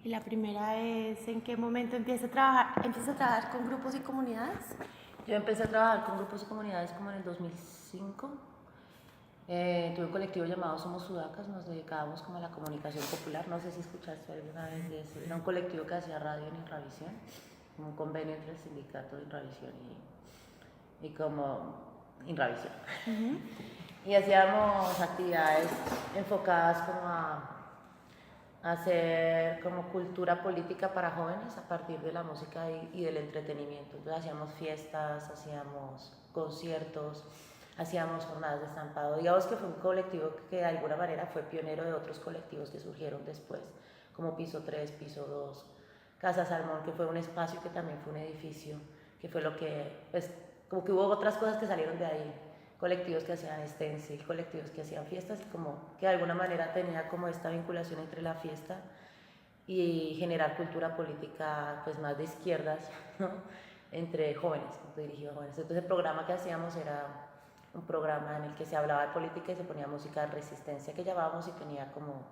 Y la primera es, ¿en qué momento empiezas a trabajar con grupos y comunidades? Yo empecé a trabajar con grupos y comunidades como en el 2005. Tuve un colectivo llamado Somos Sudacas, nos dedicábamos como a la comunicación popular. No sé si escuchaste alguna vez de eso. Era un colectivo que hacía radio en Inravisión, un convenio entre el sindicato de Inravisión y como Inravisión. Y hacíamos actividades enfocadas como a hacer como cultura política para jóvenes a partir de la música y del entretenimiento. Entonces hacíamos fiestas, hacíamos conciertos, hacíamos jornadas de estampado. Digamos que fue un colectivo que de alguna manera fue pionero de otros colectivos que surgieron después, como Piso 3, Piso 2, Casa Salmón, que fue un espacio que también fue un edificio, que fue lo que, pues, como que hubo otras cosas que salieron de ahí, colectivos que hacían stencil, colectivos que hacían fiestas, y como que de alguna manera tenía como esta vinculación entre la fiesta y generar cultura política pues más de izquierdas, ¿no? Entre jóvenes, dirigido a jóvenes. Entonces el programa que hacíamos era un programa en el que se hablaba de política y se ponía música de resistencia que llamábamos y tenía como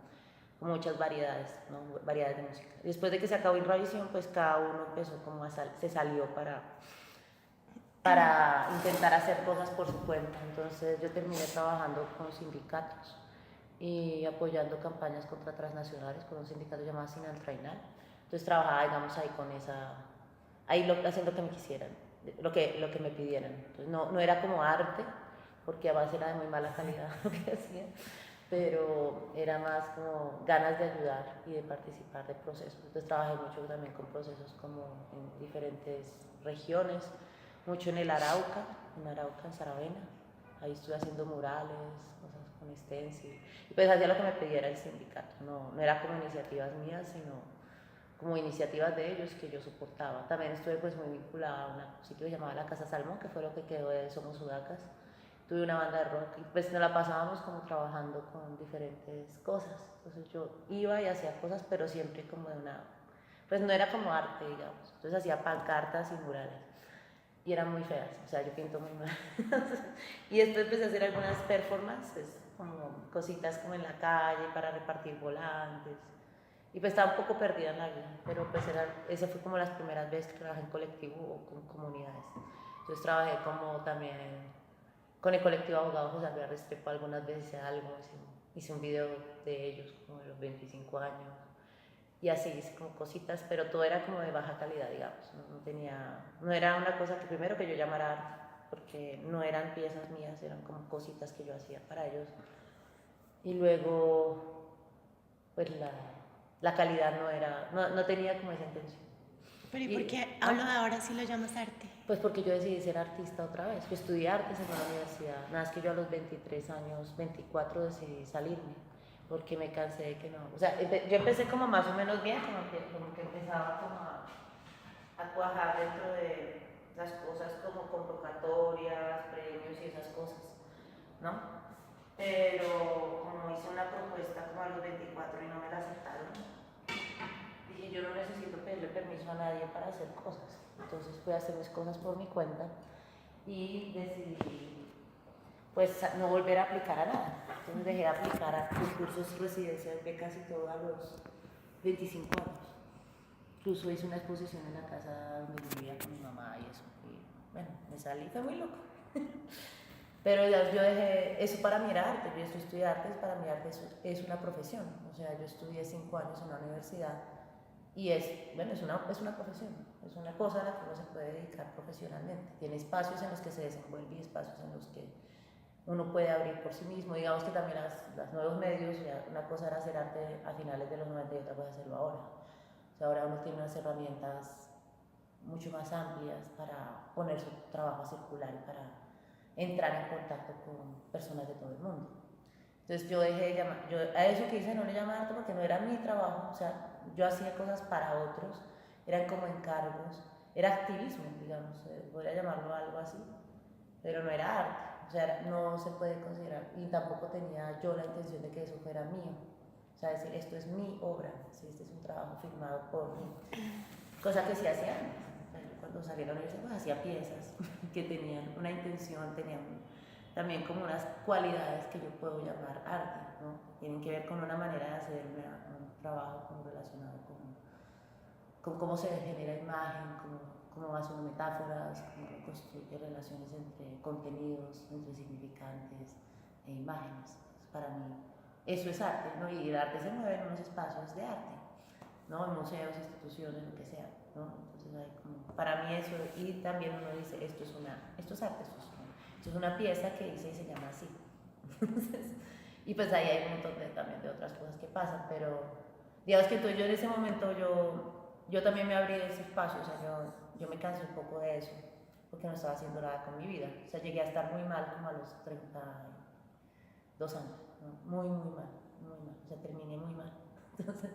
muchas variedades, ¿no? Variedades de música. Después de que se acabó Inravisión, pues cada uno empezó como se salió para intentar hacer cosas por su cuenta. Entonces yo terminé trabajando con sindicatos y apoyando campañas contra transnacionales con un sindicato llamado Sinaltrainal. Entonces trabajaba, digamos, ahí con esa, haciendo lo que me quisieran, lo que me pidieran. Entonces no era como arte, porque además era de muy mala calidad lo que hacía, pero era más como ganas de ayudar y de participar de procesos. Entonces trabajé mucho también con procesos como en diferentes regiones, mucho en el Arauca, en Saravena. Ahí estuve haciendo murales, cosas con stencil. Y pues hacía lo que me pidiera el sindicato. No era como iniciativas mías, sino como iniciativas de ellos que yo soportaba. También estuve pues muy vinculada a un sitio llamado La Casa Salmón, que fue lo que quedó de Somos Sudacas. Tuve una banda de rock y pues nos la pasábamos como trabajando con diferentes cosas. Entonces yo iba y hacía cosas, pero siempre como de una, pues no era como arte, digamos. Entonces hacía pancartas y murales y eran muy feas, o sea, yo pinto muy mal. Y después empecé a hacer algunas performances, como cositas como en la calle para repartir volantes. Y pues estaba un poco perdida en la vida, pero pues esa fue como las primeras veces que trabajé en colectivo o con comunidades. Entonces trabajé como también con el colectivo abogado José Andrés Restrepo, algunas veces hice algo, hice un video de ellos como de los 25 años, y así hice como cositas, pero todo era como de baja calidad, digamos, no era una cosa que primero que yo llamara arte, porque no eran piezas mías, eran como cositas que yo hacía para ellos, y luego pues la calidad no tenía como esa intención. Pero ¿y por qué hablo de ahora si lo llamas arte? Pues porque yo decidí ser artista otra vez. Yo estudié artes en la universidad. Nada, es que yo a los 23 años, 24 decidí salirme porque me cansé de que no. O sea, yo empecé como más o menos bien, como que empezaba como a cuajar dentro de las cosas como convocatorias, premios y esas cosas, ¿no? Pero como hice una propuesta como a los 24 y no me la aceptaron, dije yo no necesito pedirle permiso a nadie para hacer cosas. Entonces fui a hacer mis cosas por mi cuenta y decidí pues no volver a aplicar a nada. Entonces dejé de aplicar a concursos, residencias, becas y todo a los 25 años. Incluso hice una exposición en la casa donde vivía con mi mamá y eso. Y bueno, me salí, fue muy loco. Pero yo dejé, eso para mí era arte, yo estudié artes, para mí arte es una profesión. O sea, yo estudié 5 años en una universidad y bueno, es una profesión, es una cosa a la que uno se puede dedicar profesionalmente. Tiene espacios en los que se desenvuelve y espacios en los que uno puede abrir por sí mismo. Digamos que también los nuevos medios, una cosa era hacer arte a finales de los 90 y otra cosa hacerlo ahora. O sea, ahora uno tiene unas herramientas mucho más amplias para poner su trabajo a circular y para entrar en contacto con personas de todo el mundo. Entonces yo dejé de llamar, a eso que hice no le llamaba arte porque no era mi trabajo, o sea, yo hacía cosas para otros, eran como encargos, era activismo, digamos, podría llamarlo algo así, pero no era arte, o sea, no se puede considerar, y tampoco tenía yo la intención de que eso fuera mío, o sea, decir, esto es mi obra, ¿sí? Este es un trabajo firmado por mí, cosa que sí hacía antes. Cuando salí a la universidad, pues hacía piezas que tenían una intención, tenían también como unas cualidades que yo puedo llamar arte, ¿no? Tienen que ver con una manera de hacer un trabajo como relacionado con cómo se genera imagen, cómo hace unas metáforas, cómo construye relaciones entre contenidos, entre significantes e imágenes. Para mí eso es arte, ¿no? Y el arte se mueve en unos espacios de arte, ¿no? En museos, instituciones, lo que sea, ¿no? Entonces hay como, para mí eso, y también uno dice, esto es arte, esto es una pieza que hice y se llama así. Entonces, y pues ahí hay un montón también de otras cosas que pasan, pero digamos que entonces yo en ese momento yo también me abrí ese espacio, o sea, yo me cansé un poco de eso, porque no estaba haciendo nada con mi vida, o sea, llegué a estar muy mal como a los 32 años, ¿no? Muy mal, o sea, terminé muy mal. Entonces,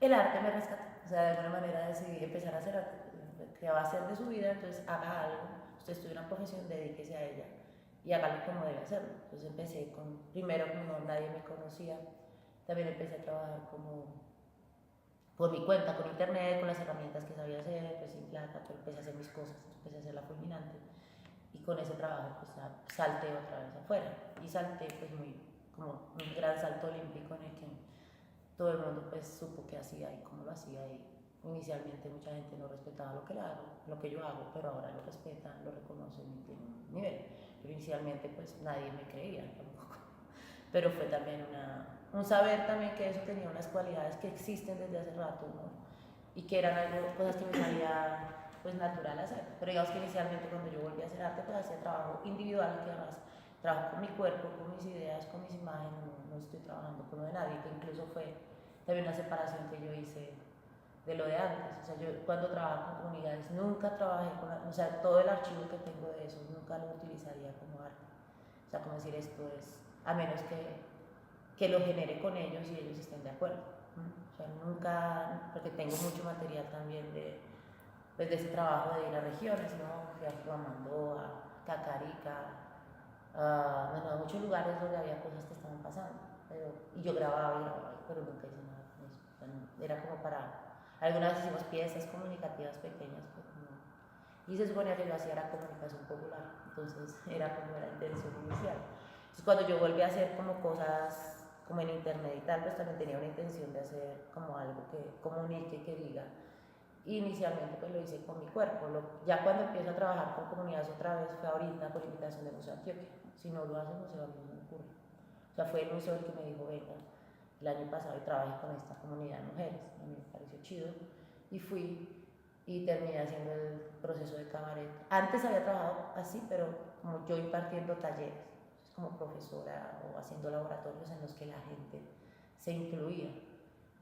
el arte me rescató, o sea, de alguna manera decidí empezar a hacer arte, que va a hacer de su vida, entonces haga algo, usted estudia una profesión, dedíquese a ella y hágalo como debe hacerlo. Entonces empecé primero como nadie me conocía, también empecé a trabajar como por mi cuenta, por internet, con las herramientas que sabía hacer, pues sin plata, pero empecé a hacer mis cosas, empecé a hacer la fulminante y con ese trabajo pues salté otra vez afuera y salté pues como un gran salto olímpico en el que todo el mundo pues supo qué hacía y cómo lo hacía y inicialmente mucha gente no respetaba lo que yo hago, pero ahora lo respetan, lo reconocen y tienen un nivel, pero inicialmente pues nadie me creía tampoco, pero fue también un saber también que eso tenía unas cualidades que existen desde hace rato, ¿no? Y que eran cosas que me salía pues natural hacer, pero digamos que inicialmente cuando yo volví a hacer arte pues hacía trabajo individual, que además trabajo con mi cuerpo, con mis ideas, con mis imágenes, no estoy trabajando con lo de nadie, que incluso fue también una separación que yo hice de lo de antes, o sea, yo cuando trabajo con comunidades nunca trabajé o sea, todo el archivo que tengo de eso nunca lo utilizaría como arte, o sea, como decir esto es, a menos que lo genere con ellos y ellos estén de acuerdo, o sea, nunca, porque tengo mucho material también desde ese trabajo de ir a regiones, ¿no? Fui a Guamandó, a Cacarica, bueno, a muchos lugares donde había cosas que estaban pasando, y yo grababa, pero nunca hice nada con eso, o sea, era como algunas veces hicimos piezas comunicativas pequeñas, pues, y se suponía que yo hacía era comunicación popular, entonces era como la intención inicial. Entonces cuando yo volví a hacer como cosas como en internet y tal, pues también tenía una intención de hacer como algo que comunique, que diga. Inicialmente pues lo hice con mi cuerpo, ya cuando empiezo a trabajar con comunidades otra vez fue ahorita por invitación del Museo Antioquia, si no lo hace el museo a mí no me ocurre. O sea, fue el museo el que me dijo, venga, el año pasado y trabajé con esta comunidad de mujeres, a mí me pareció chido, y fui y terminé haciendo el proceso de cabaret. Antes había trabajado así, pero como yo impartiendo talleres, como profesora o haciendo laboratorios en los que la gente se incluía.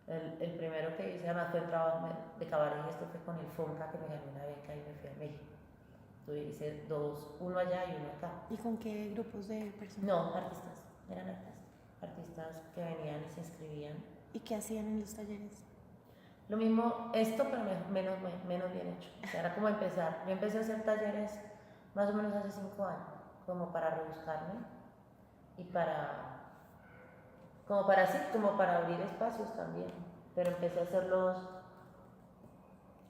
El primero que hice, además fue el trabajo de cabaret, y esto fue con el FONCA, que me gané una beca y me fui a México. Entonces hice uno allá y uno acá. ¿Y con qué grupos de personas? No, eran artistas que venían y se inscribían. ¿Y qué hacían en los talleres? Lo mismo, esto, pero menos bien hecho. O sea, era como empezar. Yo empecé a hacer talleres más o menos hace 5 años, como para rebuscarme y como para abrir espacios también. Pero empecé a hacerlos,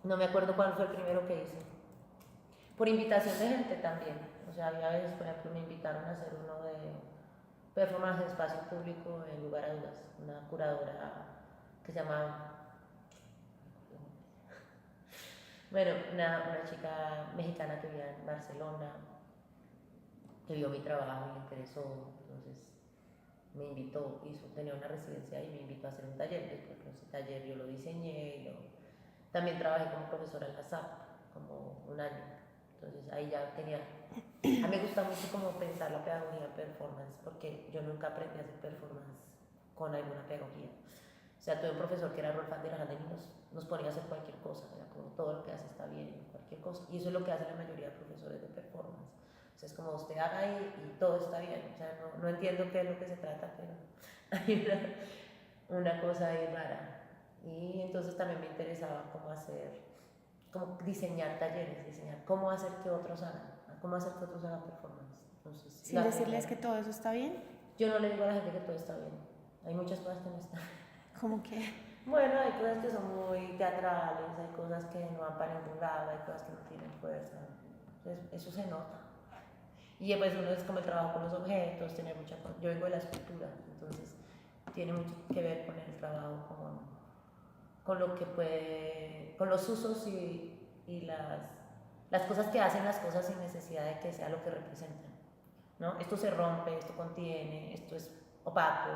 no me acuerdo cuál fue el primero que hice. Por invitación de gente también. O sea, había veces, por ejemplo, me invitaron a hacer uno de performance en espacio público en Lugar a Dudas, una curadora que se llama, bueno, una chica mexicana que vivía en Barcelona, que vio mi trabajo y le interesó, entonces me invitó, tenía una residencia y me invitó a hacer un taller, ese taller yo lo diseñé y también trabajé como profesora en la SAP, como un año, entonces ahí ya tenía, a mí me gusta mucho como pensar la pedagogía en performance, porque yo nunca aprendí a hacer performance con alguna pedagogía. O sea, tuve un profesor que era Rolf van der Handen y nos ponía a hacer cualquier cosa, era como todo lo que hace está bien, cualquier cosa. Y eso es lo que hacen la mayoría de profesores de performance. O sea, es como usted haga ahí y todo está bien. O sea, no entiendo qué es lo que se trata, pero hay una cosa ahí rara. Y entonces también me interesaba cómo diseñar talleres, diseñar cómo hacer que otros hagan performance. Entonces, sin decirles que todo eso está bien. Yo no le digo a la gente que todo está bien. Hay muchas cosas que no están. ¿Cómo que? Bueno, hay cosas que son muy teatrales, hay cosas que no van para ningún lado, hay cosas que no tienen fuerza. Entonces, eso se nota. Y pues uno es como el trabajo con los objetos, tener mucha cosa. Yo vengo de la escultura, entonces tiene mucho que ver con el trabajo con lo que puede, con los usos y las cosas que hacen las cosas sin necesidad de que sea lo que representan, ¿no? Esto se rompe, esto contiene, esto es opaco,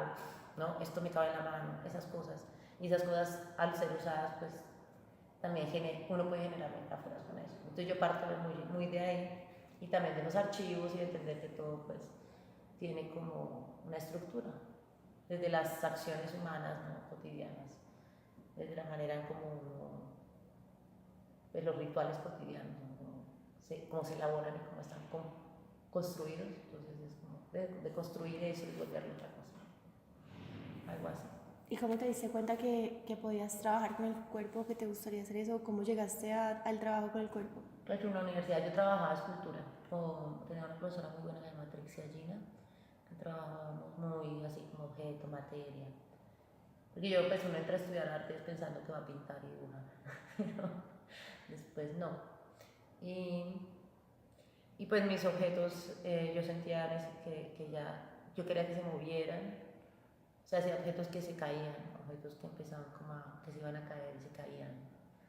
¿no? Esto me cabe en la mano, esas cosas. Y esas cosas, al ser usadas, pues también uno puede generar metáforas con eso. Entonces yo parto muy de ahí y también de los archivos y de entender que todo pues tiene como una estructura, desde las acciones humanas, ¿no? Cotidianas, desde la manera en cómo uno, pues los rituales cotidianos, ¿no? Cómo se elaboran y cómo están construidos. Entonces es como de construir eso y volverlo otra cosa, algo así. ¿Y cómo te diste cuenta que podías trabajar con el cuerpo, que te gustaría hacer eso? ¿Cómo llegaste al trabajo con el cuerpo? Pues en la universidad yo trabajaba escultura, tenía una profesora muy buena que se llama Trixia Gina, que trabajábamos muy así como objeto, materia. Porque yo pues uno entra a estudiar artes pensando que va a pintar y dibujar, pero después no. Y pues mis objetos yo sentía que ya, yo quería que se movieran. O sea, hacía objetos que se caían, objetos que empezaban como que se iban a caer y se caían,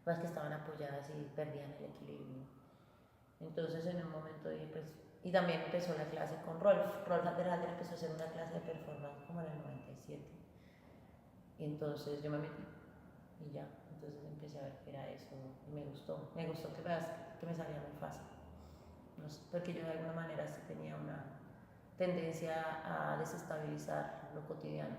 cosas que estaban apoyadas y perdían el equilibrio. Entonces en un momento dije, pues, y también empezó la clase con Rolf Anderhalter empezó a hacer una clase de performance como en el 97. Y entonces yo me metí y ya, entonces empecé a ver que era eso y me gustó que me salía muy fácil. No sé, porque yo de alguna manera sí tenía una tendencia a desestabilizar lo cotidiano,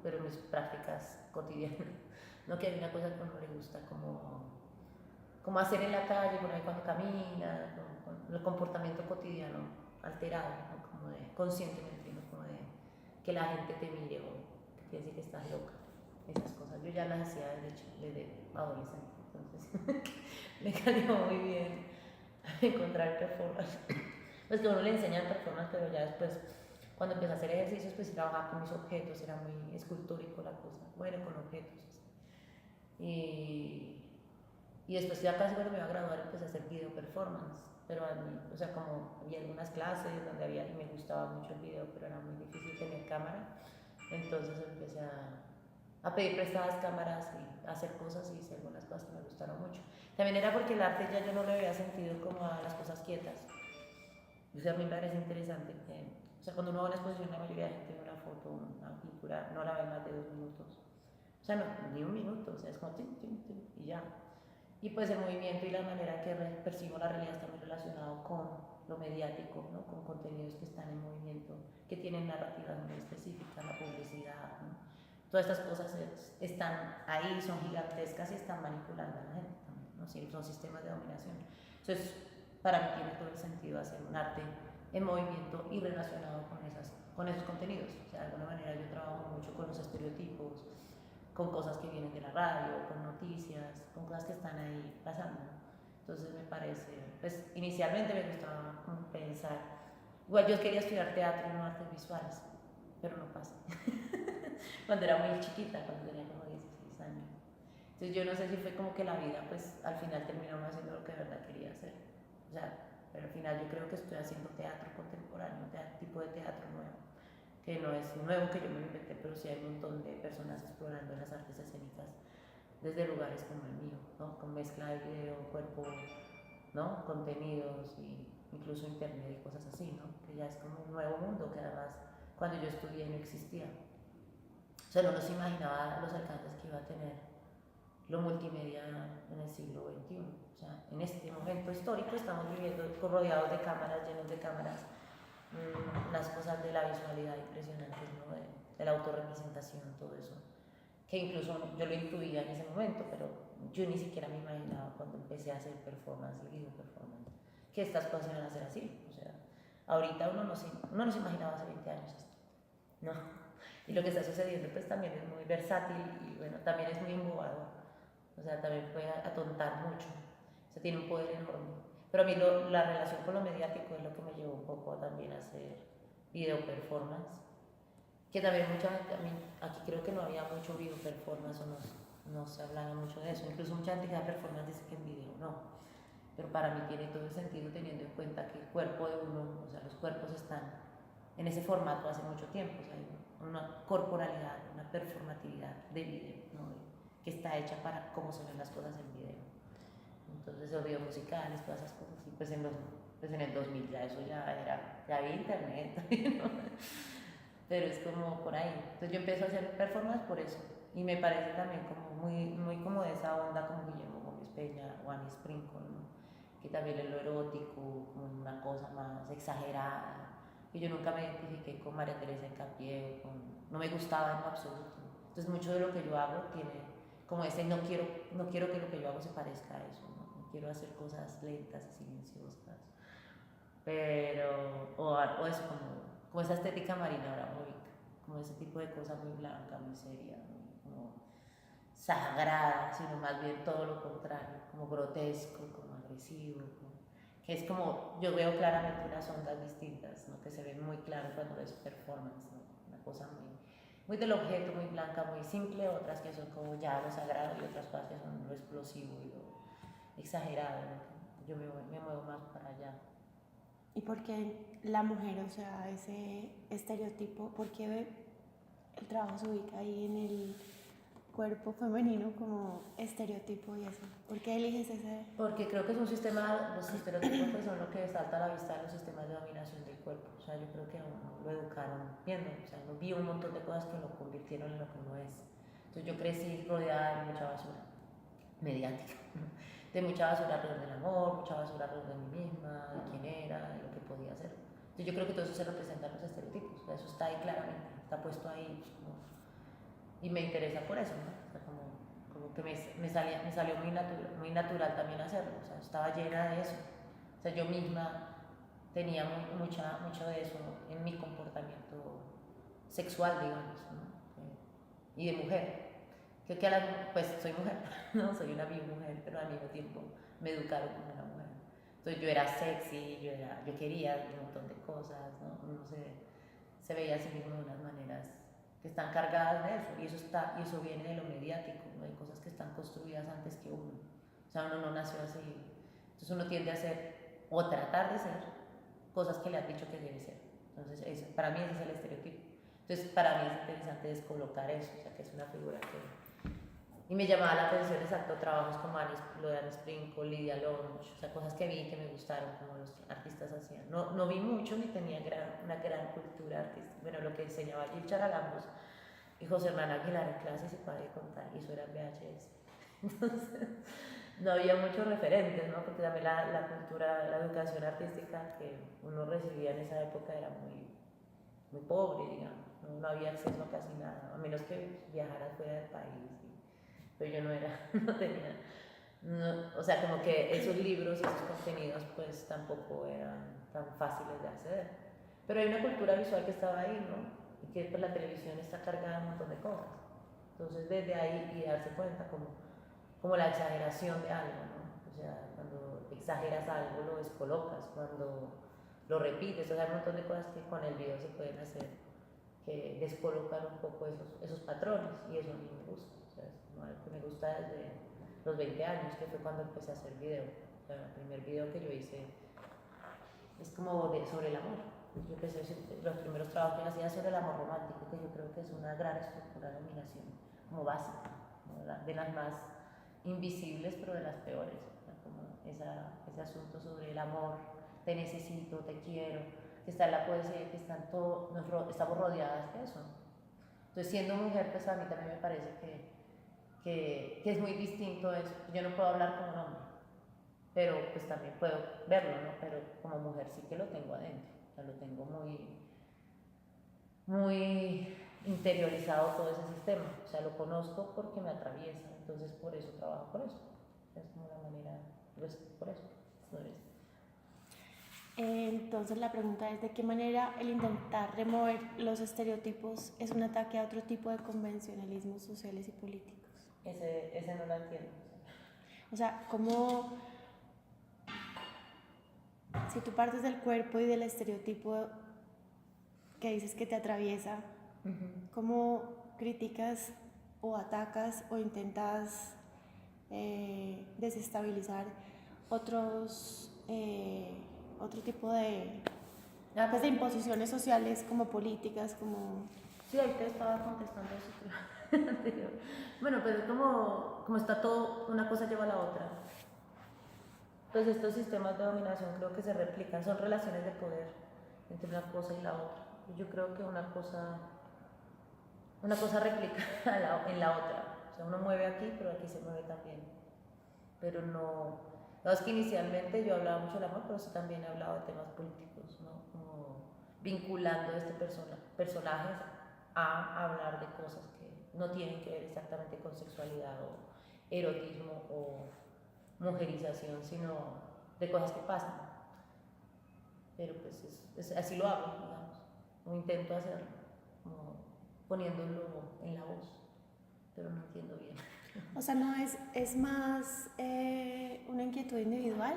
pero mis prácticas cotidianas, no que hay una cosa que a uno le gusta como hacer en la calle, por ahí cuando camina, con el comportamiento cotidiano alterado, ¿no? Como de conscientemente, ¿no? Como de que la gente te mire o que piense que estás loca, esas cosas. Yo ya las hacía desde adolescente, entonces me cayó muy bien encontrar performance. Pues que a uno le enseñan performance, pero ya después, cuando empecé a hacer ejercicios, pues trabajaba con mis objetos, era muy escultórico la cosa, bueno, con objetos. Y después ya casi cuando me iba a graduar empecé a hacer video performance, pero a mí, o sea, como había algunas clases donde había, y me gustaba mucho el video, pero era muy difícil tener cámara, entonces empecé a pedir prestadas cámaras y a hacer cosas y hice algunas cosas que me gustaron mucho. También era porque el arte ya yo no le había sentido como a las cosas quietas. O sea, a mí me parece interesante que, o sea, cuando uno va a una exposición, la mayoría de gente ve una foto, una pintura, no la ve más de 2 minutos. O sea, no, ni un minuto, o sea, es como tin, tin, tin, y ya. Y pues el movimiento y la manera que percibo la realidad está muy relacionado con lo mediático, ¿no? Con contenidos que están en movimiento, que tienen narrativas muy específicas, la publicidad, ¿no? Todas estas cosas están ahí, son gigantescas y están manipulando a la gente también, ¿no? Son sistemas de dominación. Entonces, para mí tiene todo el sentido hacer un arte en movimiento y relacionado con esos contenidos. O sea, de alguna manera yo trabajo mucho con los estereotipos, con cosas que vienen de la radio, con noticias, con cosas que están ahí pasando. Entonces me parece, pues inicialmente me gustaba pensar, igual yo quería estudiar teatro y no artes visuales, pero no pasa. Cuando era muy chiquita, cuando tenía como 16 años. Entonces yo no sé si fue como que la vida, pues al final terminó haciendo lo que de verdad quería hacer. O sea, pero al final yo creo que estoy haciendo teatro contemporáneo, tipo de teatro nuevo, que no es nuevo que yo me lo inventé, pero sí hay un montón de personas explorando las artes escénicas desde lugares como el mío, ¿no? Con mezcla de video, cuerpo, ¿no? Contenidos y incluso internet y cosas así, ¿no? Que ya es como un nuevo mundo que además cuando yo estudié no existía. O sea, no nos imaginaba los alcances que iba a tener lo multimedia en el siglo XXI. O sea, en este momento histórico estamos viviendo rodeados de cámaras, llenos de cámaras, unas cosas de la visualidad impresionantes, ¿no? De la autorrepresentación, todo eso, que incluso yo lo intuía en ese momento, pero yo ni siquiera me imaginaba cuando empecé a hacer performance y video performance, que estas cosas iban a ser así. O sea, ahorita uno no se imaginaba hace 20 años esto, ¿no? Y lo que está sucediendo pues también es muy versátil y bueno, también es muy embobador. O sea, también puede atontar mucho. O sea, tiene un poder enorme. Pero a mí la relación con lo mediático es lo que me llevó un poco también a hacer video performance. Que también mucha gente, aquí creo que no había mucho video performance o no se hablaba mucho de eso. Incluso mucha gente que da performance dice que en video no. Pero para mí tiene todo el sentido teniendo en cuenta que el cuerpo de uno, o sea, los cuerpos están en ese formato hace mucho tiempo. O sea, hay una corporalidad, una performatividad de video, ¿no? que está hecha para cómo se ven las cosas en video. Entonces los videos musicales, todas esas cosas, y pues en el 2000 ya eso ya había internet, ¿no? Pero es como por ahí. Entonces yo empecé a hacer performance por eso, y me parece también como muy como de esa onda como Guillermo Gómez Peña o Annie Sprinkle, ¿no? Que también es lo erótico, como una cosa más exagerada, que yo nunca me identifiqué con María Teresa Encapié, no me gustaba en lo absoluto. Entonces mucho de lo que yo hago tiene como ese no quiero que lo que yo hago se parezca a eso, no quiero hacer cosas lentas y silenciosas, pero, o eso como esa estética Marina Abramovic, como ese tipo de cosa muy blanca, muy seria, muy, como sagrada, sino más bien todo lo contrario, como grotesco, como agresivo, que es como, yo veo claramente unas ondas distintas, ¿no? Que se ven muy claro cuando ves performance, ¿no? Una cosa muy del objeto, muy blanca, muy simple, otras que son como ya lo sagrado y otras cosas que son lo explosivo y lo exagerado, ¿no? Yo me muevo más para allá. ¿Y por qué la mujer, o sea, ese estereotipo, por qué el trabajo se ubica ahí en el cuerpo femenino como estereotipo y eso? ¿Por qué eliges ese? Porque creo que es un sistema, los estereotipos pues son lo que salta a la vista de los sistemas de dominación del cuerpo. O sea, yo creo que a uno lo educaron viendo, o sea, uno vio un montón de cosas que lo convirtieron en lo que uno es. Entonces yo crecí rodeada de mucha basura mediática, de mucha basura alrededor del amor, mucha basura alrededor de mí misma, de quién era, de lo que podía hacer. Entonces yo creo que todo eso se representa en los estereotipos, o sea, eso está ahí claramente, está puesto ahí, pues, como, y me interesa por eso, ¿no? O sea, como que me salió muy natural también hacerlo, o sea, estaba llena de eso. O sea, yo misma tenía mucho de eso en mi comportamiento sexual, digamos, ¿no? Y de mujer. Creo que pues soy mujer, ¿no? Soy una mujer, pero al mismo tiempo me educaron como una mujer. Entonces yo era sexy, yo quería un montón de cosas, ¿no? Uno se veía así mismo de unas maneras que están cargadas de eso, y eso viene de lo mediático, ¿no? Hay cosas que están construidas antes que uno. O sea, uno no nació así. Entonces uno tiende a hacer, o tratar de ser, cosas que le han dicho que debe ser. Entonces, para mí ese es el estereotipo. Entonces, para mí es interesante descolocar eso, o sea, que es una figura que... Y me llamaba la atención, exacto, trabajos como lo de Annie Sprinkle, Lydia Lunch, o sea, cosas que vi que me gustaron, como los artistas hacían. No vi mucho ni tenía una gran cultura artística. Bueno, lo que enseñaba Gil Charalambos y José Hernán Aguilar en clases y para de contar, y eso era en VHS. Entonces, no había muchos referentes, ¿no? Porque también la cultura, la educación artística que uno recibía en esa época era muy pobre, digamos. No había acceso a casi nada, a menos que viajaras fuera del país. Pero yo no era, no tenía, o sea, como que esos libros y esos contenidos pues tampoco eran tan fáciles de acceder. Pero hay una cultura visual que estaba ahí, ¿no? Y que pues la televisión está cargada de un montón de cosas. Entonces desde ahí y darse cuenta como la exageración de algo, ¿no? O sea, cuando exageras algo lo descolocas, cuando lo repites, o sea, hay un montón de cosas que con el video se pueden hacer que descolocan un poco esos patrones, y eso a mí me gusta. O sea, es como algo que me gusta desde los 20 años, que fue cuando empecé a hacer video. O sea, el primer video que yo hice es como sobre el amor. Yo empecé los primeros trabajos que hacía sobre el amor romántico, que yo creo que es una gran estructura de dominación, como básica, ¿no? De las más invisibles, pero de las peores. O sea, como ese asunto sobre el amor, te necesito, te quiero, que está en la poesía, que estamos rodeadas de eso. Entonces, siendo mujer, pues a mí también me parece que es muy distinto eso. Yo no puedo hablar como un hombre, pero pues también puedo verlo, ¿no? Pero como mujer sí que lo tengo adentro, o sea, lo tengo muy interiorizado todo ese sistema, o sea, lo conozco porque me atraviesa, entonces por eso trabajo por eso. Es como la manera, pues por eso, no es. Entonces la pregunta es, ¿de qué manera el intentar remover los estereotipos es un ataque a otro tipo de convencionalismos sociales y políticos? Ese no lo entiendo. O sea, ¿cómo, si tú partes del cuerpo y del estereotipo que dices que te atraviesa, cómo criticas o atacas o intentas desestabilizar otro tipo pues, de imposiciones sociales como políticas, como... Sí, ahí te estaba contestando eso. anterior. Bueno, pues es como está todo, una cosa lleva a la otra. Pues estos sistemas de dominación creo que se replican, son relaciones de poder entre una cosa y la otra. Yo creo que una cosa replica en la otra. O sea, uno mueve aquí, pero aquí se mueve también. Pero no es que inicialmente yo hablaba mucho del amor, pero sí también he hablado de temas políticos, ¿no? Como vinculando a personajes a hablar de cosas que no tienen que ver exactamente con sexualidad o erotismo o mujerización, sino de cosas que pasan. Pero pues así lo hago, digamos, o intento hacerlo, como poniéndolo en la voz, pero no entiendo bien. O sea, no es más una inquietud individual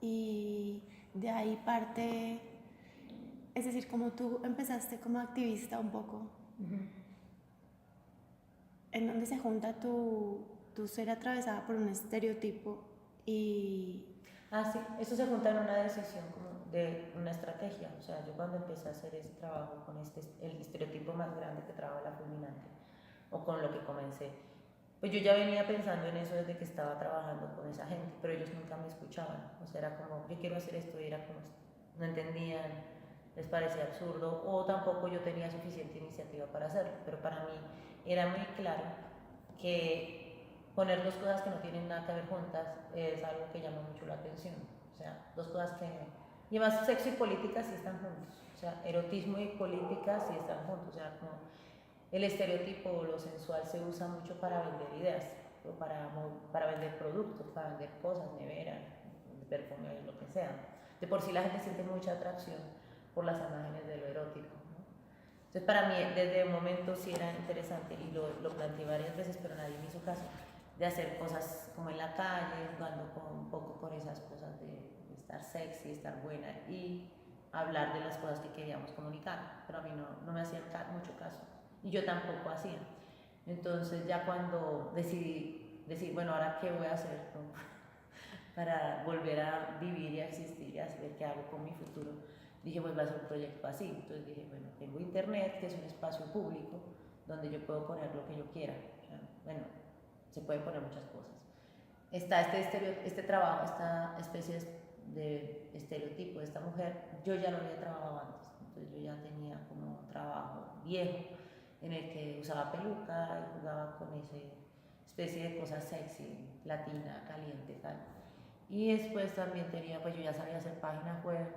y de ahí parte, es decir, como tú empezaste como activista un poco, en donde se junta tu ser atravesada por un estereotipo y... Sí, eso se junta en una decisión como de una estrategia. O sea, yo cuando empecé a hacer ese trabajo con el estereotipo más grande que trabaja la fulminante, o con lo que comencé, pues yo ya venía pensando en eso desde que estaba trabajando con esa gente, pero ellos nunca me escuchaban. O sea, era como, yo quiero hacer esto, y era como, no entendían, les parecía absurdo, o tampoco yo tenía suficiente iniciativa para hacerlo. Pero para mí era muy claro que poner dos cosas que no tienen nada que ver juntas es algo que llama mucho la atención. O sea, dos cosas que... Y además sexo y política sí están juntos. O sea, erotismo y política sí están juntos. O sea, como el estereotipo o lo sensual se usa mucho para vender ideas, o para vender productos, para vender cosas, neveras, perfumes, lo que sea. De por sí la gente siente mucha atracción por las imágenes de lo erótico, ¿no? Entonces para mí desde un momento sí era interesante y lo planteé varias veces, pero nadie me hizo caso, de hacer cosas como en la calle, jugando un poco con esas cosas de estar sexy, estar buena y hablar de las cosas que queríamos comunicar, pero a mí no me hacían mucho caso y yo tampoco hacía. Entonces ya cuando decidí decir, bueno, ahora qué voy a hacer, ¿no? Para volver a vivir y a existir y a saber qué hago con mi futuro, dije, pues voy a hacer un proyecto así. Entonces dije, bueno, tengo internet, que es un espacio público donde yo puedo poner lo que yo quiera. O sea, bueno, se pueden poner muchas cosas. Está este trabajo, esta especie de estereotipo de esta mujer, yo ya lo había trabajado antes. Entonces yo ya tenía como un trabajo viejo en el que usaba peluca y jugaba con esa especie de cosa sexy, latina, caliente, tal. Y después también tenía, pues yo ya sabía hacer páginas web,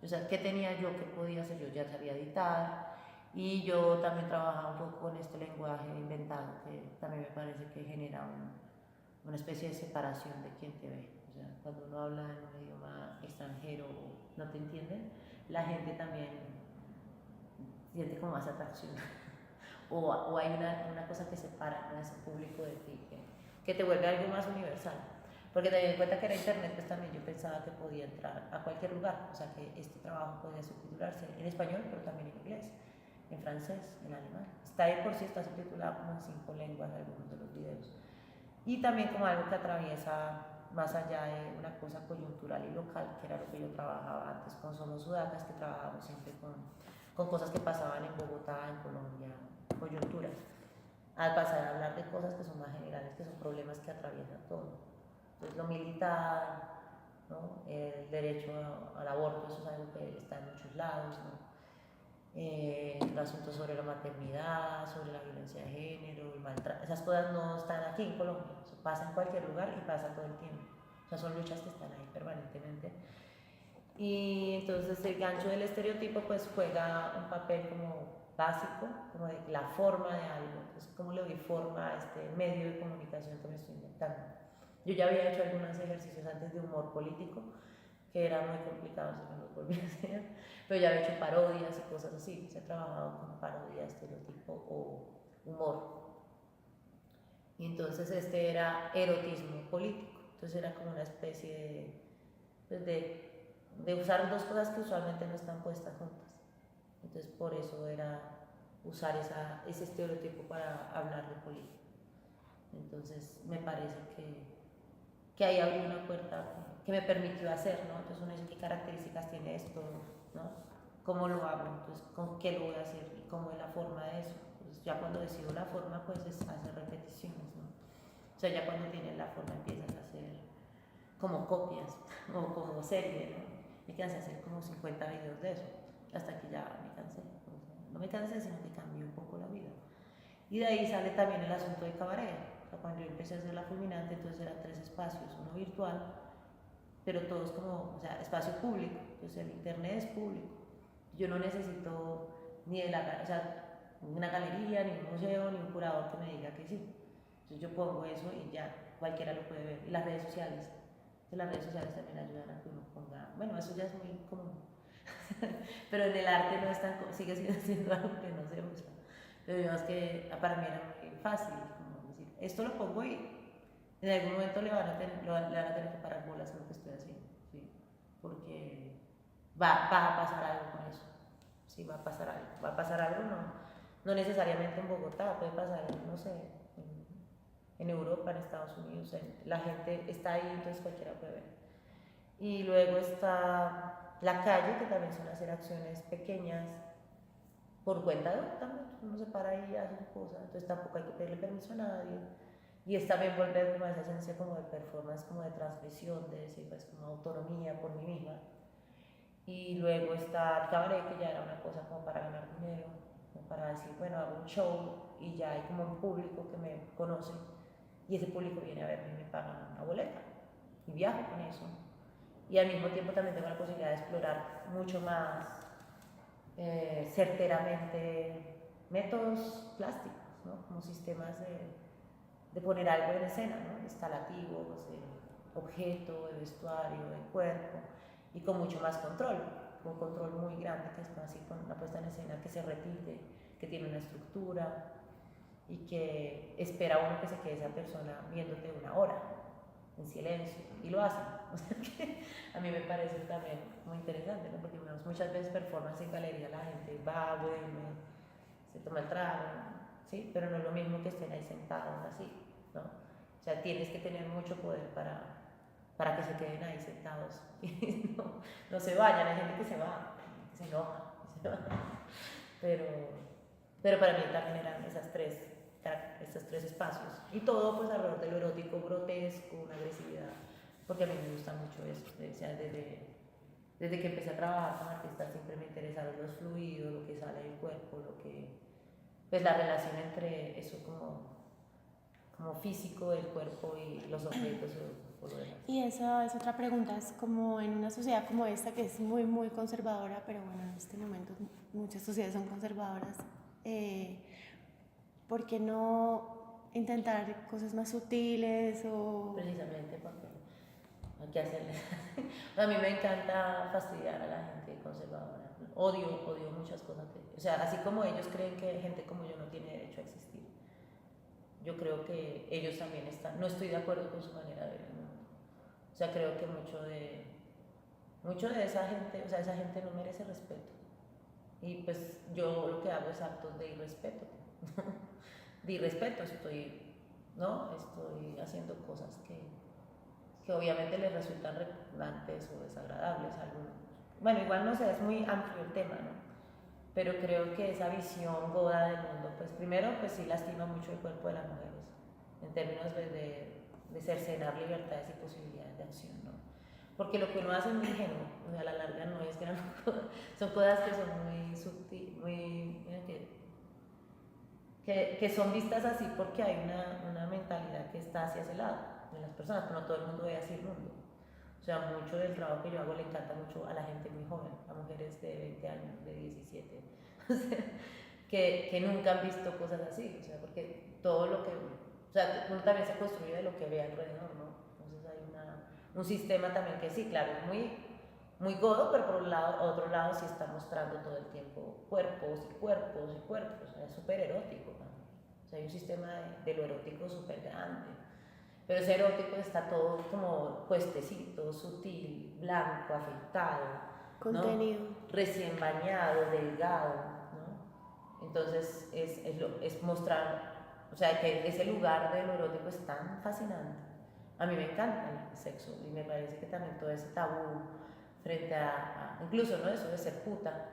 o sea, ¿qué tenía yo? ¿Qué podía hacer? Yo ya sabía editar y yo también trabajaba un poco con este lenguaje inventado que también me parece que genera una especie de separación de quien te ve. O sea, cuando uno habla en un idioma extranjero o no te entienden, la gente también siente como más atracción. o hay una cosa que separa a ese público de ti, que te vuelve algo más universal. Porque te di cuenta que era internet, pues también yo pensaba que podía entrar a cualquier lugar. O sea, que este trabajo podía subtitularse en español, pero también en inglés, en francés, en alemán. Está ahí por sí, está subtitulado como en 5 lenguas algunos de los videos. Y también como algo que atraviesa más allá de una cosa coyuntural y local, que era lo que yo trabajaba antes con Somos Sudacas, que trabajábamos siempre con cosas que pasaban en Bogotá, en Colombia, coyunturas, al pasar a hablar de cosas que son más generales, que son problemas que atraviesan todo. Entonces lo militar, ¿no? El derecho al aborto, eso es algo que está en muchos lados, ¿no? El asunto sobre la maternidad, sobre la violencia de género, el maltrato, esas cosas no están aquí en Colombia, eso pasa en cualquier lugar y pasa todo el tiempo. O sea, son luchas que están ahí permanentemente. Y entonces el gancho del estereotipo pues juega un papel como básico, como de la forma de algo. Entonces, ¿cómo le doy forma a este medio de comunicación que me estoy inventando? Yo ya había hecho algunos ejercicios antes de humor político, que eran muy complicados y no los volví a hacer, pero ya había hecho parodias y cosas así. Se ha trabajado con parodia, estereotipo o humor. Y entonces este era erotismo político. Entonces era como una especie pues de usar dos cosas que usualmente no están puestas juntas. Entonces por eso era usar ese estereotipo para hablar de política. Entonces me parece que ahí abrió una puerta que me permitió hacer, ¿no? Entonces uno dice, ¿qué características tiene esto? ¿No? ¿Cómo lo hago? Entonces, ¿con qué lo voy a hacer? ¿Y cómo es la forma de eso? Entonces ya cuando decido la forma, pues es hacer repeticiones, ¿no? O sea, ya cuando tienes la forma empiezas a hacer como copias o como serie, ¿no? Me cansé de hacer como 50 videos de eso, hasta que ya me cansé. O sea, no me cansé, sino que cambió un poco la vida. Y de ahí sale también el asunto de cabaret. O sea, cuando yo empecé a hacer la fulminante, entonces eran 3 espacios, uno virtual, pero todos como, o sea, espacio público. Entonces el internet es público. Yo no necesito ni de la, o sea, una galería, ni un museo, ni un curador que me diga que sí. Entonces yo pongo eso y ya cualquiera lo puede ver. Y las redes sociales. Entonces las redes sociales también ayudan a que uno ponga, bueno, eso ya es muy común. Pero en el arte no es tan, sigue siendo algo que no se usa. Pero digamos que para mí era muy fácil, como decir, esto lo pongo y en algún momento le van a tener, le van a tener que parar bolas a lo que estoy haciendo, ¿sí? Porque va a pasar algo con eso, sí, va a pasar algo, no necesariamente en Bogotá, puede pasar, no sé, en Europa, en Estados Unidos, la gente está ahí, entonces cualquiera puede ver. Y luego está la calle, que también son hacer acciones pequeñas, por cuenta de uno también, uno se para ahí y hace cosas, entonces tampoco hay que pedirle permiso a nadie. Y es también volver como a esa esencia como de performance, como de transmisión, de decir, pues como autonomía por mí misma. Y luego está el cabaret, que ya era una cosa como para ganar dinero, como para decir, bueno, hago un show y ya hay como un público que me conoce y ese público viene a verme y me pagan una boleta y viajo con eso. Y al mismo tiempo también tengo la posibilidad de explorar mucho más certeramente métodos plásticos, ¿no? Como sistemas de poner algo en escena, ¿no? Instalativos, de objeto, de vestuario, de cuerpo, y con mucho más control, un control muy grande, que es así con una puesta en escena que se repite, que tiene una estructura y que espera uno que se quede esa persona viéndote una hora en silencio, y lo hacen. O sea que a mí me parece también muy interesante, ¿no? Porque muchas veces performance en galería la gente va, vuelve, se toma el trago, ¿sí? Pero no es lo mismo que estén ahí sentados así, ¿no? O sea, tienes que tener mucho poder para que se queden ahí sentados y no se vayan. Hay gente que se va, que se enoja, pero, pero para mí también eran estos 3 espacios. Y todo pues alrededor de lo erótico, grotesco, una agresividad, porque a mí me gusta mucho eso. O sea, desde que empecé a trabajar con artistas siempre me interesaron los fluidos, lo que sale del cuerpo, lo que, pues la relación entre eso como físico del cuerpo y los objetos o lo demás. Y esa es otra pregunta, es como en una sociedad como esta que es muy, muy conservadora, pero bueno, en este momento muchas sociedades son conservadoras, ¿por qué no intentar cosas más sutiles o...? Precisamente porque hay que hacerle. A mí me encanta fastidiar a la gente conservadora. Odio muchas cosas. O sea, así como ellos creen que gente como yo no tiene derecho a existir, yo creo que ellos también están, no estoy de acuerdo con su manera de ver el mundo. O sea, creo que mucho de esa gente, o sea, esa gente no merece respeto. Y pues yo lo que hago es actos de irrespeto. De irrespeto estoy, ¿no? Estoy haciendo cosas que obviamente les resultan repugnantes o desagradables a algunos. Bueno, igual no sé, es muy amplio el tema, ¿no? Pero creo que esa visión goda del mundo, pues primero, pues sí lastima mucho el cuerpo de las mujeres, en términos de cercenar libertades y posibilidades de acción, ¿no? Porque lo que uno hace es muy ingenuo, o sea, a la larga no es gran cosa, son cosas que son muy sutiles, muy, que son vistas así porque hay una mentalidad que está hacia ese lado de las personas, pero no todo el mundo ve así el mundo. O sea, mucho del trabajo que yo hago le encanta mucho a la gente muy joven, a mujeres de 20 años, de 17, o sea, que nunca han visto cosas así, o sea, porque todo lo que, o sea, uno también se construye de lo que ve alrededor, ¿no? Entonces hay un sistema también que sí, claro, es muy godo, pero por otro lado sí está mostrando todo el tiempo cuerpos y cuerpos y cuerpos, o sea, es súper erótico también. O sea, hay un sistema de lo erótico súper grande. Pero ese erótico está todo como puestecito, sutil, blanco, afeitado, Contenido. ¿no? Recién bañado, delgado, ¿no? Entonces es mostrar, o sea, que ese lugar de lo erótico es tan fascinante. A mí me encanta el sexo y me parece que también todo ese tabú frente incluso, ¿no? Eso de ser puta,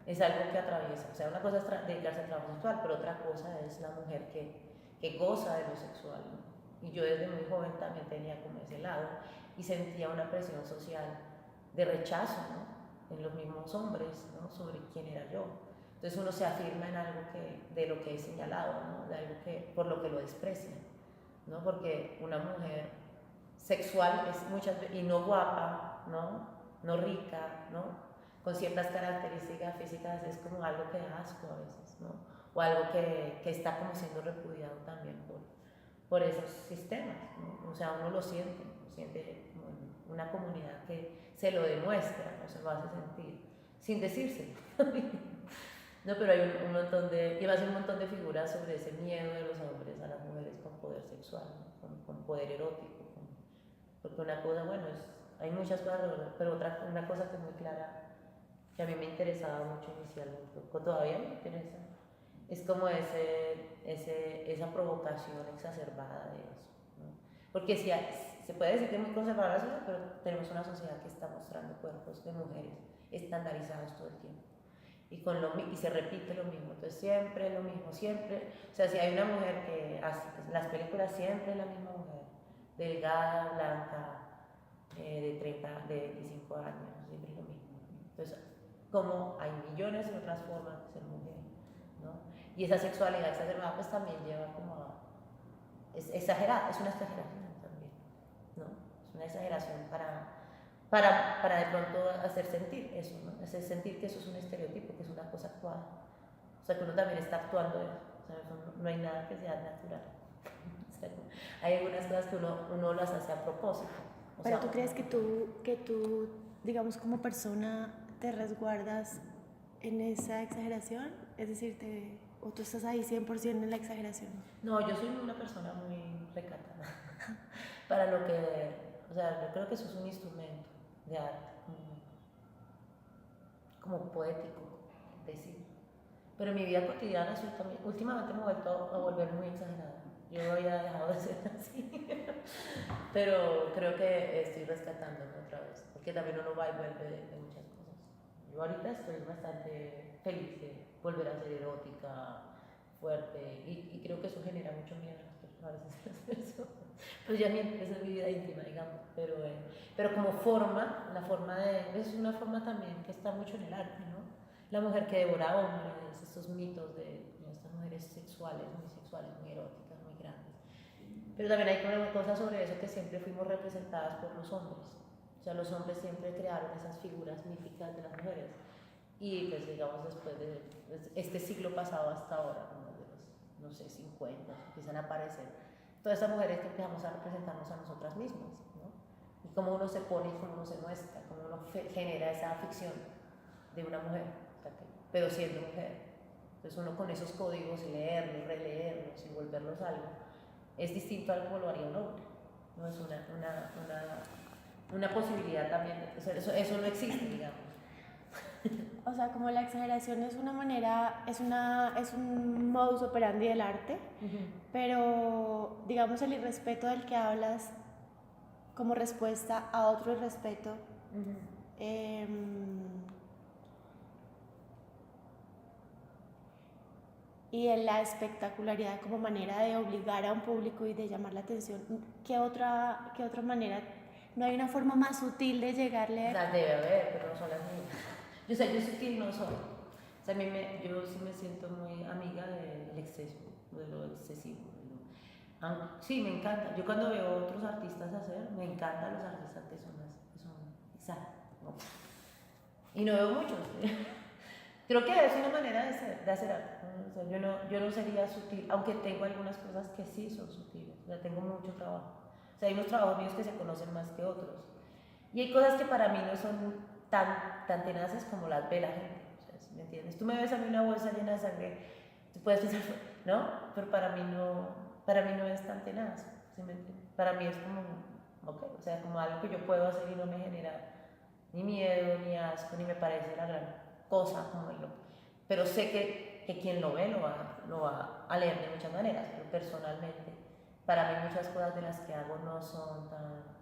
es algo que atraviesa. O sea, una cosa es dedicarse al trabajo sexual, pero otra cosa es la mujer que goza de lo sexual, ¿no? Y yo desde muy joven también tenía como ese lado y sentía una presión social de rechazo, ¿no? En los mismos hombres, ¿no? Sobre quién era yo. Entonces uno se afirma en algo de lo que he señalado, ¿no? De algo por lo que lo desprecia, ¿no? Porque una mujer sexual es muchas veces, y no guapa, ¿no? No rica, ¿no? Con ciertas características físicas es como algo que da asco a veces, ¿no? O algo que está como siendo repudiado también por esos sistemas, ¿no? O sea, uno lo siente como una comunidad que se lo demuestra, no se lo hace sentir, sin decirse. No, pero hay un montón y además un montón de figuras sobre ese miedo de los hombres a las mujeres con poder sexual, ¿no? con poder erótico, porque una cosa, bueno, hay muchas cosas, pero una cosa que es muy clara, que a mí me interesaba mucho inicialmente, que todavía me interesa, es como esa provocación exacerbada de eso, ¿no? Porque si se puede decir que es muy conservadora la sociedad, pero tenemos una sociedad que está mostrando cuerpos de mujeres estandarizados todo el tiempo. Y se repite lo mismo, entonces siempre lo mismo, siempre, o sea, si hay una mujer que hace, las películas siempre es la misma mujer, delgada, blanca, de 30, de 25 años, siempre es lo mismo. Entonces, como hay millones de otras formas de ser mujer, ¿no? Y esa sexualidad exacerbada pues también lleva como es exagerada, es una exageración también, ¿no? Es una exageración para de pronto hacer sentir eso, ¿no? Hacer sentir que eso es un estereotipo, que es una cosa actuada. O sea, que uno también está actuando eso. O sea, no hay nada que sea natural. O sea, hay algunas cosas que uno las hace a propósito. Pero tú crees que tú, digamos, como persona, te resguardas en esa exageración, es decir, o tú estás ahí 100% en la exageración. No, yo soy una persona muy recatada para lo que, o sea, yo creo que eso es un instrumento de arte, como poético, decir. Pero en mi vida cotidiana yo también, últimamente me he vuelto a volver muy exagerada. Yo había dejado de ser así, pero creo que estoy rescatándome otra vez, porque también uno va y vuelve de muchas cosas. Yo ahorita estoy bastante feliz de volver a ser erótica, fuerte, y creo que eso genera mucho miedo a veces en las personas. Pues ya esa es mi vida íntima, digamos, pero como forma, es una forma también que está mucho en el arte, ¿no? La mujer que devora hombres, estos mitos de estas mujeres sexuales, muy eróticas, muy grandes. Pero también hay una cosa sobre eso, que siempre fuimos representadas por los hombres. O sea, los hombres siempre crearon esas figuras míticas de las mujeres. Y pues digamos después de este siglo pasado hasta ahora, ¿no? De los, no sé, 50, empiezan a aparecer todas estas mujeres que empezamos a representarnos a nosotras mismas, ¿no? Y cómo uno se pone y cómo uno se muestra, cómo uno genera esa ficción de una mujer, o sea, pero siendo mujer. Entonces uno con esos códigos, leerlos, releerlos y volverlos algo, es distinto a como lo haría un hombre. No es una posibilidad también, o sea, eso no existe, digamos. O sea, como la exageración es una manera, es un modus operandi del arte, pero digamos el irrespeto del que hablas como respuesta a otro irrespeto, y en la espectacularidad como manera de obligar a un público y de llamar la atención, ¿qué otra manera? ¿No hay una forma más sutil de llegarle? Las debe haber, pero no son las mías. Yo sé, yo sutil no soy. O sea, yo sí me siento muy amiga del exceso, de lo excesivo. Sí, me encanta. Yo cuando veo a otros artistas hacer, me encantan los artistas que son exagerados, ¿no? Y no veo muchos. Creo que es una manera de hacer arte. O sea, yo no sería sutil, aunque tengo algunas cosas que sí son sutiles. O sea, tengo mucho trabajo. O sea, hay unos trabajos míos que se conocen más que otros. Y hay cosas que para mí no son tan tenaces como las ve la gente. O sea, ¿me entiendes? Tú me ves a mí una bolsa llena de sangre, tú puedes pensar, ¿no? Pero para mí no es tan tenaz. ¿Sí me entiendes? Para mí es como, ok, o sea, como algo que yo puedo hacer y no me genera ni miedo, ni asco, ni me parece la gran cosa como el loco. Pero sé que quien lo ve lo va a leer de muchas maneras, pero personalmente, para mí muchas cosas de las que hago no son tan...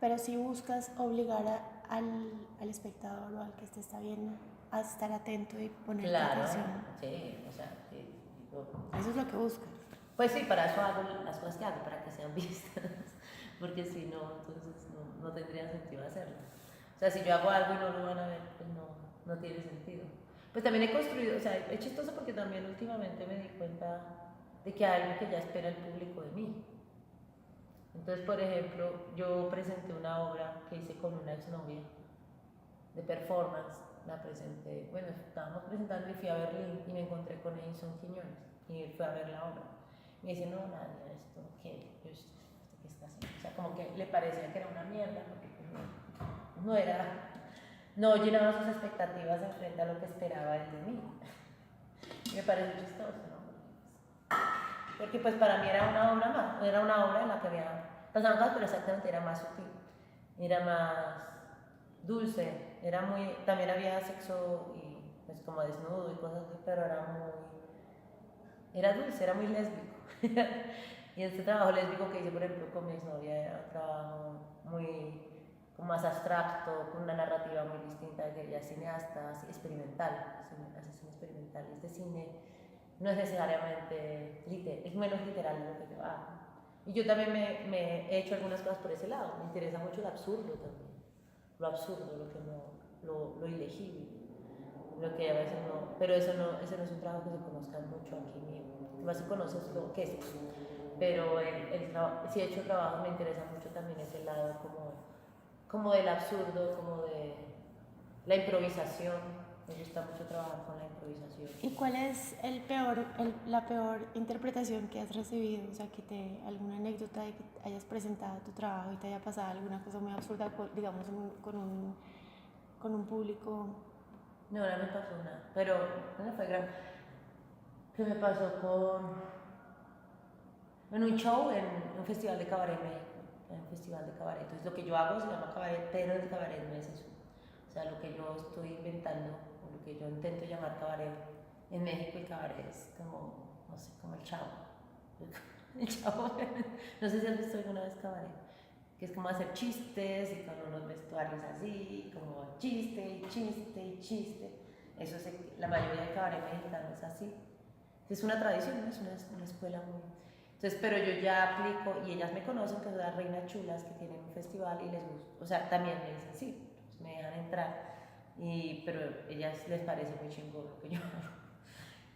Pero si buscas obligar al espectador o al que te está viendo a estar atento y poner Claro, atención. sí, o sea, Eso es lo que buscas. pues sí, para eso hago las cosas que hago, para que sean vistas, porque si no, entonces no tendría sentido hacerlo. O sea, si yo hago algo y no lo van a ver, pues no tiene sentido. Pues también he construido, o sea, es chistoso porque también últimamente me di cuenta de que hay algo que ya espera el público de mí. Entonces, por ejemplo, yo presenté una obra que hice con una exnovia de performance, la presenté, bueno, estábamos presentando y fui a Berlín y me encontré con Edison Quiñones y él fue a ver la obra. Me dice, no, Nadia, esto, ¿qué? ¿Qué está haciendo? O sea, como que le parecía que era una mierda, porque pues, no llenaba sus expectativas en frente a lo que esperaba él de mí. Y me pareció chistoso, ¿no? Porque pues para mí era una obra más, era una obra en la que había pasado cosas, pero exactamente era más sutil, era más dulce, era muy, también había sexo y pues como desnudo y cosas así, pero era dulce, era muy lésbico. Y este trabajo lésbico que hice, por ejemplo, con mi exnovia era un trabajo muy como más abstracto, con una narrativa muy distinta, que ella es cineasta, así, experimental, hace cine experimental, y este cine no es necesariamente es menos literal de lo que yo hago. Y yo también me he hecho algunas cosas por ese lado, me interesa mucho el absurdo también, lo absurdo, lo que no, lo ilegible, lo que a veces no, pero ese no es un trabajo que se conozca mucho aquí mismo, más si conoces lo que es, pero si he hecho trabajo me interesa mucho también ese lado como del absurdo, como de la improvisación. Me gusta mucho trabajar con la improvisación. ¿Y cuál es la peor interpretación que has recibido? O sea, alguna anécdota de que hayas presentado tu trabajo y te haya pasado alguna cosa muy absurda, digamos, con un público. No, no me pasó nada, pero no fue grave. ¿Qué me pasó en un show en un festival de cabaret en México? En un festival de cabaret. Entonces, lo que yo hago se llama cabaret, pero el cabaret no es eso. O sea, lo que yo estoy inventando, o lo que yo intento llamar cabaret, en México el cabaret es como, no sé, como el chavo. El chavo, no sé si has visto alguna vez cabaret, que es como hacer chistes y con unos vestuarios así, como chiste y chiste y chiste. Eso es, la mayoría del cabaret mexicano es así. Es una tradición, ¿no? Es una escuela muy... Entonces, pero yo ya aplico, y ellas me conocen, que son las reinas chulas que tienen un festival y les gusta, o sea, también me dicen sí, pues me dejan entrar, pero ellas les parece muy chingón lo que yo hago.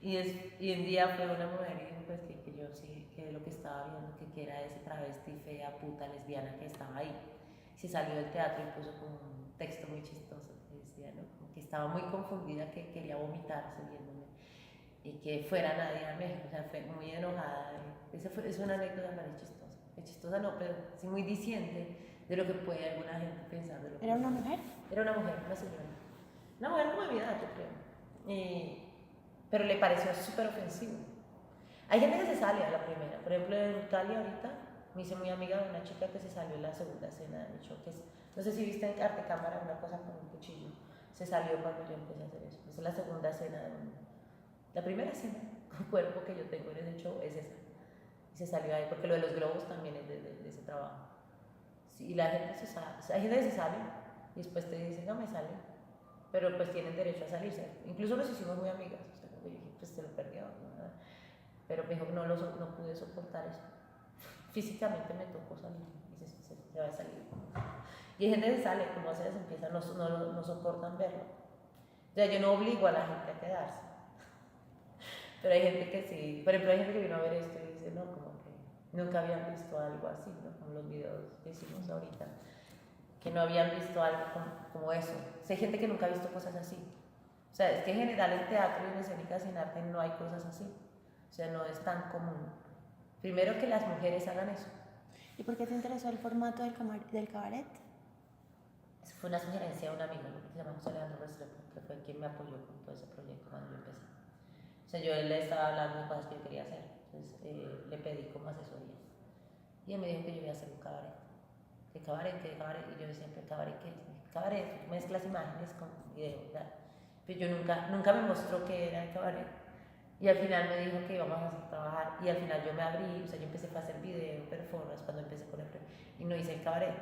Y un día fue una mujer y dijo pues que yo sí, que lo que estaba viendo, que era ese travesti, fea, puta, lesbiana que estaba ahí. Se salió del teatro y puso como un texto muy chistoso que decía, ¿no? Como que estaba muy confundida, que quería vomitar saliéndome y que fuera nadie a México, o sea, fue muy enojada. Es una anécdota muy chistosa no, pero sí muy diciente de lo que puede alguna gente pensar de lo que ¿Era una mujer? Era una mujer, una señora. Una mujer como de mi edad, yo creo. Pero le pareció súper ofensivo. Hay gente que se sale a la primera. Por ejemplo, en Italia ahorita me hice muy amiga de una chica que se salió en la segunda escena de mi show, que es, no sé si viste en arte cámara una cosa con un cuchillo. Se salió cuando yo empecé a hacer eso. Esa es la segunda escena de la primera escena con cuerpo que yo tengo en ese show es esa. Y se salió ahí, porque lo de los globos también es de ese trabajo. Sí, y la gente hay gente que se sale y después te dice, no me sale, pero pues tienen derecho a salirse. Incluso nos hicimos muy amigas, o sea, yo dije, pues se lo perdió, ¿no? Pero me dijo que no pude soportar eso. Físicamente me tocó salir y se va a salir. Y hay gente que sale, como se desempieza, no soportan verlo. O sea, yo no obligo a la gente a quedarse. Pero hay gente que sí, por ejemplo, hay gente que vino a ver esto y dice, no, como que nunca habían visto algo así, ¿no? Como los videos que hicimos ahorita, que no habían visto algo como eso. O sea, hay gente que nunca ha visto cosas así. O sea, es que en general en teatro y en escénicas y en arte no hay cosas así. O sea, no es tan común. Primero que las mujeres hagan eso. ¿Y por qué te interesó el formato del cabaret? Eso fue una sugerencia de un amigo, que se llama José Alejandro Restrepo, que fue quien me apoyó con todo ese proyecto cuando yo empecé. O sea, yo le estaba hablando de cosas que yo quería hacer, entonces le pedí como asesoría. Y él me dijo que yo iba a hacer un cabaret. ¿Qué cabaret? ¿Qué cabaret? Y yo decía, ¿qué cabaret qué es? Cabaret, tú mezclas imágenes con video, ¿verdad? Pero yo nunca me mostró que era el cabaret. Y al final me dijo que íbamos a trabajar. Y al final yo me abrí, o sea, yo empecé a hacer video, performance, cuando empecé con el y no hice el cabaret.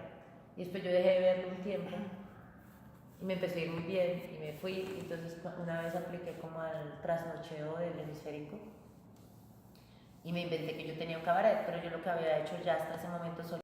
Y después yo dejé de verlo un tiempo. Y me empezó a ir muy bien y me fui. Entonces una vez apliqué como al trasnocheo del hemisférico y me inventé que yo tenía un cabaret, pero yo lo que había hecho ya hasta ese momento solo